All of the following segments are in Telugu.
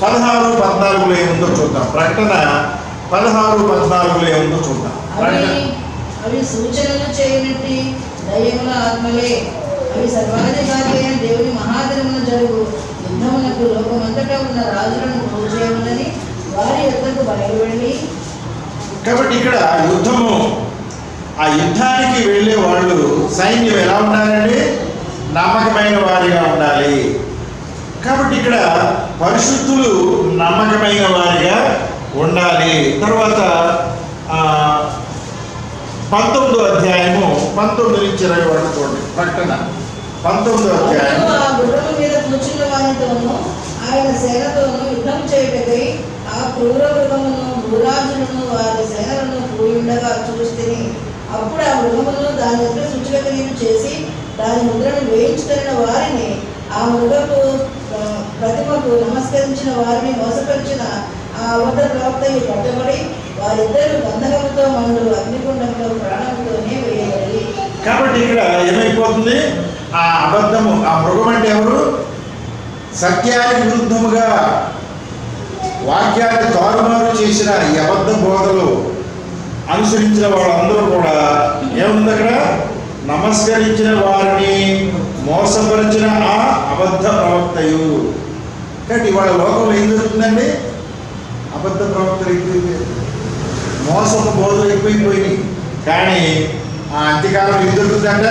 16, 14 ఏముందో చూద్దాం. ప్రకటన 16, 14 ఏముందో చూద్దాం. అవి సూచనలు చేయనట్టి దయ్యముల ఆత్మలే. అవి సర్వాధికారి అయిన దేవుని మహాదినమున జరుగు యుద్ధమునకు లోకమంతటా ఉన్న రాజులను పోగు చేయమని వారి యొద్దకు బయలువెళ్ళి. కాబట్టి ఇక్కడ యుద్ధము, ఆ యుద్ధానికి వెళ్ళే వాళ్ళు సైన్యం ఎలా ఉండాలండి? నమ్మకమైన వారిగా ఉండాలి. కాబట్టి ఇక్కడ పరిశుద్ధులు నమ్మకమైన వారిగా ఉండాలి. తర్వాత 19వ అధ్యాయము 19 నుంచి 20 వరకు చూడండి. ప్రకటన 19వ అధ్యాయం. ఆ గుర్రము మీద కూర్చున్న వారితోనూ ఆయన సేనతోనూ యుద్ధం చేయుటకై ఆ క్రూర మృగమును భూరాజులను వారి సేనలను పోయుండగా చూస్తేని. అప్పుడు ఆ మృగమును దాని యొక్క సూచకక్రియలు చేసి దాని ముద్రను వేయించుతున్న వారిని, ఆ మృగపు ప్రతిమకు నమస్కరించిన వారిని మోసపరిచిన ఆ అబద్ధ ప్రవక్తలు పట్టబడి వారిద్దరూ గంధకముతో మండు అగ్నిగుండంలో ప్రాణముతోనే వేయబడి. కాబట్టి ఇక్కడ ఏమైపోతుంది? ఆ అబద్ధము, ఆ మృగం అంటే ఎవరు? సత్యానికి విరుద్ధముగా వాక్యాన్ని తారుమారు చేసిన ఈ అబద్ధ బోధలు అనుసరించిన వాళ్ళందరూ కూడా ఏముంది అక్కడ? నమస్కరించిన వారిని మోసపరిచిన ఆ అబద్ధ ప్రవక్తయు. కాబట్టి వాళ్ళ లోకంలో ఏం జరుగుతుందండి? అబద్ధ ప్రవక్తలు ఎక్కువైపోయారు, మోసపు బోధలు ఎక్కువైపోయినాయి. కానీ ఆ అంత్యకాలం ఏం జరుగుతుందంట?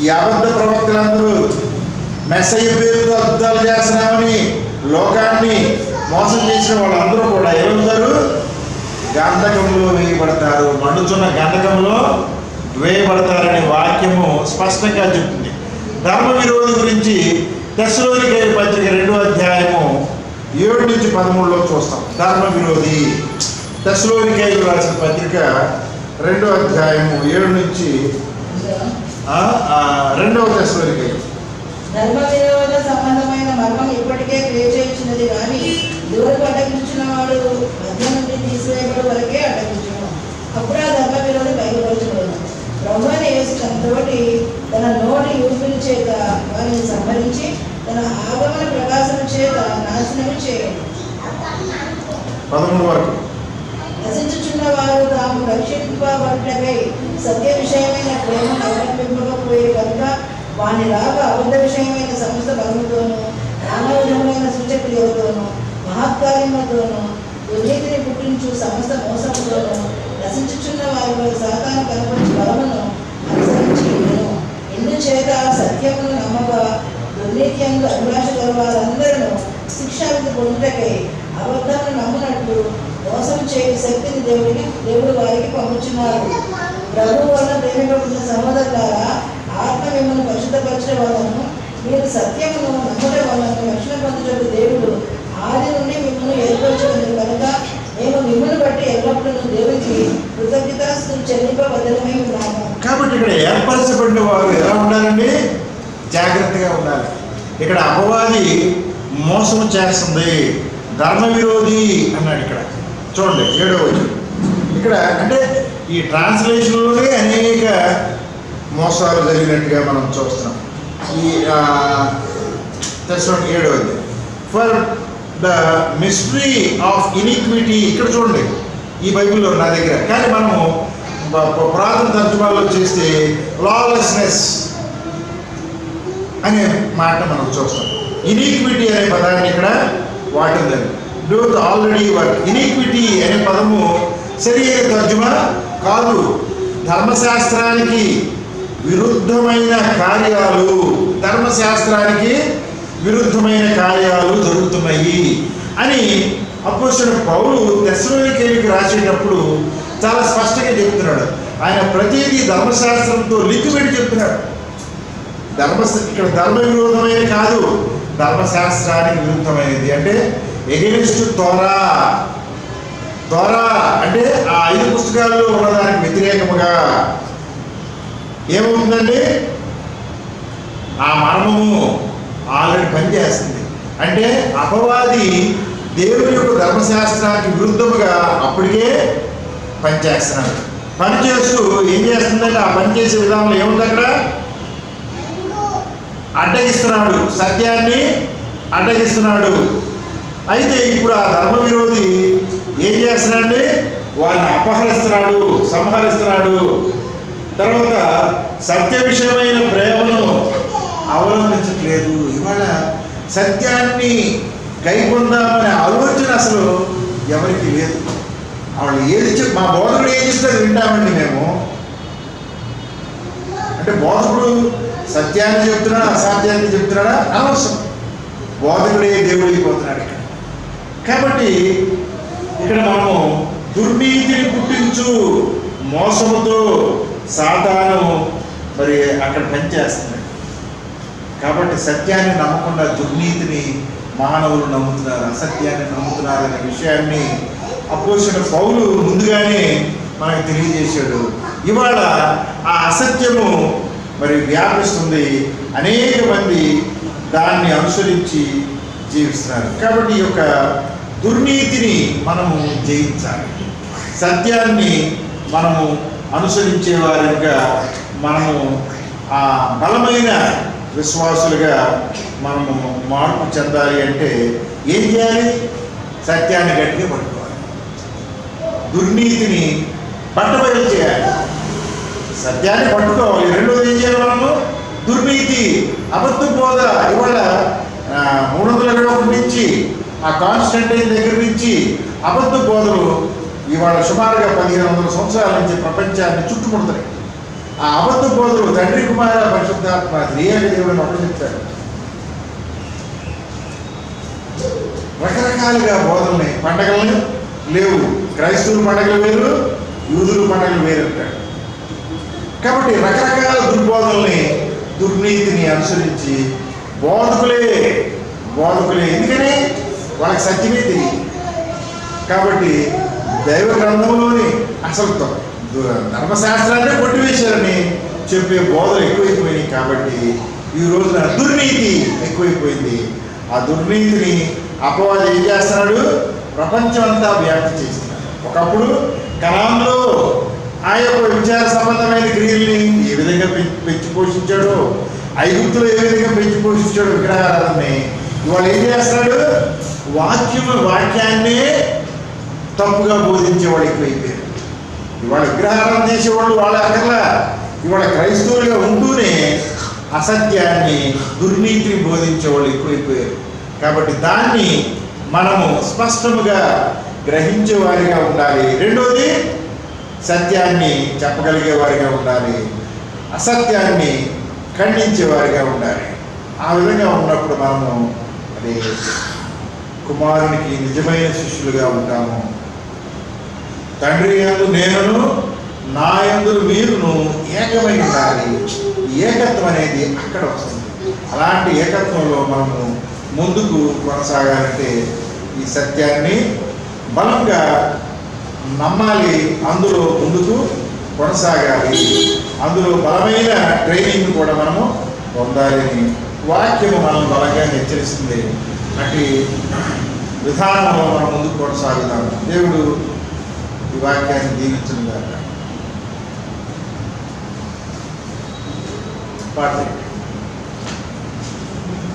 ఈ అబద్ధ ప్రవక్తలందరూ మెస్సయ్య పేరుతో అద్భుతాలు చేస్తున్నామని లోకాన్ని మోసం చేసిన వాళ్ళందరూ కూడా ఏమవుతారు? గంధకంలో వేయబడతారు, మండుచున్న గంధకంలో వేయబడతారనే వాక్యము స్పష్టంగా చెప్తుంది. ధర్మ విరోధి గురించి తెస్సలోనికైల పత్రిక 2వ అధ్యాయము 7 నుంచి 13లో చూస్తాం. ధర్మ విరోధి, తెస్సలోనికైలు రాసిన పత్రిక 2వ అధ్యాయము 7 నుంచి 2వ తెస్సలోనికైలు. ధర్మ విరోధ సంబంధమైన మర్మం ఇప్పటికే క్రియేచినది కానీ దూరకు అడ్డగించిన వాడు మధ్య నుండి తీసివేయబడి వరకే అడ్డగించను. అప్పుడు ఆ ధర్మ విరోధి బయలుపరచబడను. ప్రభువైన యేసు తనతోటి తన నోటి ఊపిరి చేత వారిని సంహరించి తన ఆగమన ప్రకాశం చేత నాశనము చేయను. 13 వరకు. నశించుచున్న వారు తాము రక్షింపబడుటకై సత్య విషయమైన ప్రేమను అవలంబింపకపోయే కనుక వాని రాక అబద్ధ విషయమైన సమస్త బలముతోనూ నానా విధములైన సూచక్రియలతోనూ మహత్కార్యములతోనూ దుర్నీతిని పుట్టించు సమస్త మోసముతోనూ నశించుచున్న వారిపై సాతాను కనపరిచి బలమును అనుసరించి చేత సత్యమును నమ్మక దుర్నీతి యందు అభిలాష గల వారందరూ శిక్షావిధి పొందుటకై అబద్ధమును నమ్మునట్లు మోసం చేయని శక్తిని దేవుడు వారికి పంపుచున్నారు. ప్రభువు వలన ప్రేమింపబడిన సహోదరులారా, ఆత్మ మిమ్మల్ని పరిశుద్ధపరచడం వలన మీరు సత్యమును నమ్మడం వలన రక్షణ పొందుటకు దేవుడు ఆది నుండి మిమ్మల్ని ఏర్పరచుకున్నారు కనుక మేము మిమ్మల్ని బట్టి ఎల్లప్పుడూ దేవునికి కృతజ్ఞతాస్తుతులు చెల్లింపబద్ధమై ఉన్నాము. కాబట్టి ఇక్కడ ఏర్పరచబడిన వారు ఎలా ఉండాలండి? జాగ్రత్తగా ఉండాలి. ఇక్కడ అపవాది మోసం చేస్తుంది, ధర్మ విరోధి అన్నాడు. ఇక్కడ చూడండి 7వ వచనం. ఇక్కడ అంటే ఈ ట్రాన్స్లేషన్లోనే అనేక మోసాలు జరిగినట్టుగా మనం చూస్తున్నాం. ఈ తెస్సలోనికైలు 7వ అధ్యాయం. For the mystery of iniquity, ఇక్కడ చూడండి ఈ బైబిల్లో నా దగ్గర, కానీ మనము పురాతన తర్జుమాలో చేస్తే లాలెస్నెస్ అనే మాట మనం చూస్తాం. ఇనిక్విటీ అనే పదాన్ని ఇక్కడ వాటిందండి. డూత్ ఆల్రెడీ వర్క్. ఇనిక్విటీ అనే పదము సరైన తర్జుమా కాదు. ధర్మశాస్త్రానికి విరుద్ధమైన కార్యాలు, ధర్మశాస్త్రానికి విరుద్ధమైన కార్యాలు జరుగుతున్నాయి అని అపోస్తలుడు పౌలు తెస్సలోనికైలకు రాసేటప్పుడు చాలా స్పష్టంగా చెప్తున్నాడు. ఆయన ప్రతిదీ ధర్మశాస్త్రంతో లింక్ పెట్టి చెప్తున్నాడు. ఇక్కడ ధర్మ విరోధమైన కాదు, ధర్మశాస్త్రానికి విరుద్ధమైనది. అంటే ఎగెనిస్ట్ తోరా. తోరా అంటే ఆ 5 పుస్తకాల్లో ఉన్నదానికి వ్యతిరేకముగా ఏమవుతుందండి? ఆ మర్మము ఆల్రెడీ పనిచేస్తుంది. అంటే అపవాది దేవుని యొక్క ధర్మశాస్త్రానికి విరుద్ధముగా అప్పటికే పనిచేస్తున్నాడు. పనిచేస్తూ ఏం చేస్తుందంటే ఆ పనిచేసే విధానంలో ఏముంది? అక్కడ అడ్డగిస్తున్నాడు, సత్యాన్ని అడ్డగిస్తున్నాడు. అయితే ఇప్పుడు ఆ ధర్మ విరోధి ఏం చేస్తున్నాడండి? వాళ్ళని అపహరిస్తున్నాడు, సంహరిస్తున్నాడు. తర్వాత సత్య విషయమైన ప్రేమను అవలంబించట్లేదు. ఇవాళ సత్యాన్ని గైకొందామనే ఆలోచన అసలు ఎవరికి లేదు. వాళ్ళు ఏది మా బోధకుడు ఏం చెప్తాడు వింటామండి మేము. అంటే బోధకుడు సత్యాన్ని చెప్తున్నాడా అసత్యాన్ని చెప్తున్నాడా అనవసరం. బోధకుడే దేవుడైపోతున్నాడు ఇక్కడ. కాబట్టి ఇక్కడ మనము దుర్నీతిని పుట్టించు మోసముతో సాతాను మరి అక్కడ పనిచేస్తున్నాడు. కాబట్టి సత్యాన్ని నమ్మకుండా దుర్నీతిని మానవులు నమ్ముతున్నారు, అసత్యాన్ని నమ్ముతున్నారు అనే విషయాన్ని అపోస్తలుడైన పౌలు ముందుగానే మనకు తెలియజేశాడు. ఇవాళ ఆ అసత్యము మరి వ్యాపిస్తుంది, అనేక మంది దాన్ని అనుసరించి జీవిస్తున్నారు. కాబట్టి ఈ యొక్క దుర్నీతిని మనము జయించాలి, సత్యాన్ని మనము అనుసరించే వారిగా మనము ఆ బలమైన విశ్వాసులుగా మనము మార్పు చెందాలి. అంటే ఏం చేయాలి? సత్యాన్ని గట్టిగా పట్టుకోవాలి, దుర్నీతిని బట్టబయలు చేయాలి, సత్యాన్ని పట్టుకోవాలి. రెండోది ఏం చేయాలి? మనము దుర్నీతి, అబద్ధ బోధ. ఇవాళ 321 నుంచి ఆ కాన్స్టంటైన్ దగ్గర నుంచి అబద్ధ బోధలు ఇవాళ సుమారుగా 1500 సంవత్సరాల నుంచి ప్రపంచాన్ని చుట్టుముడతాయి. ఆ అబద్ధ బోధలు తండ్రి కుమార పరిశుద్ధాత్మ త్రియేక దేవుడు ఒకటి చెప్తాడు. రకరకాలుగా బోధల్ని, పండగలను లేవు, క్రైస్తవుల పండగలు వేరు, యూదుల పండగలు వేరు అంటాడు. కాబట్టి రకరకాల దుర్బోధల్ని, దుర్నీతిని అనుసరించి బోధకులే ఎందుకని వాళ్ళకి సత్యమే తెలియదు. కాబట్టి దైవ గ్రంథంలోని అసలు ధర్మశాస్త్రాన్ని కొట్టివేశారని చెప్పే బోధలు ఎక్కువైపోయినాయి. కాబట్టి ఈ రోజున దుర్నీతి ఎక్కువైపోయింది. ఆ దుర్నీతిని అపవాది ఏం చేస్తున్నాడు? ప్రపంచం అంతా వ్యాప్తి చేస్తున్నాడు. ఒకప్పుడు కనాన్లో ఆ యొక్క విచార సంబంధమైన క్రియల్ని ఏ విధంగా పెంచి పోషించాడో, ఐగుప్తులో ఏ విధంగా పెంచి పోషించాడో విగ్రహారాధనని, ఇవాళ ఏం చేస్తున్నాడు? వాక్యాన్నే తప్పుగా బోధించేవాడు ఎక్కువైపోయారు. ఇవాళ విగ్రహారాధన చేసేవాళ్ళు వాళ్ళ అక్కర్లా, ఇవాళ క్రైస్తవులుగా ఉంటూనే అసత్యాన్ని, దుర్నీతిని బోధించేవాళ్ళు ఎక్కువైపోయారు. కాబట్టి దాన్ని మనము స్పష్టముగా గ్రహించే వారిగా ఉండాలి. రెండోది, సత్యాన్ని చెప్పగలిగే వారిగా ఉండాలి, అసత్యాన్ని ఖండించే వారిగా ఉండాలి. ఆ విధంగా ఉన్నప్పుడు మనము అది కుమారునికి నిజమైన శిష్యులుగా ఉంటాము. తండ్రి యందు నేనును, నా యందు మీరును ఏకమై ఉండాలి. ఏకత్వం అనేది అక్కడ వస్తుంది. అలాంటి ఏకత్వంలో మనము ముందుకు కొనసాగాలంటే ఈ సత్యాన్ని బలంగా నమ్మాలి, అందులో ముందుకు కొనసాగాలి, అందులో బలమైన ట్రైనింగ్ కూడా మనము పొందాలని వాక్యము మనం బలంగా హెచ్చరిస్తుంది. అటు విధానంలో మనం ముందుకు కొనసాగుదాం. దేవుడు ఈ వాక్యాన్ని దీవించుగాక. పాట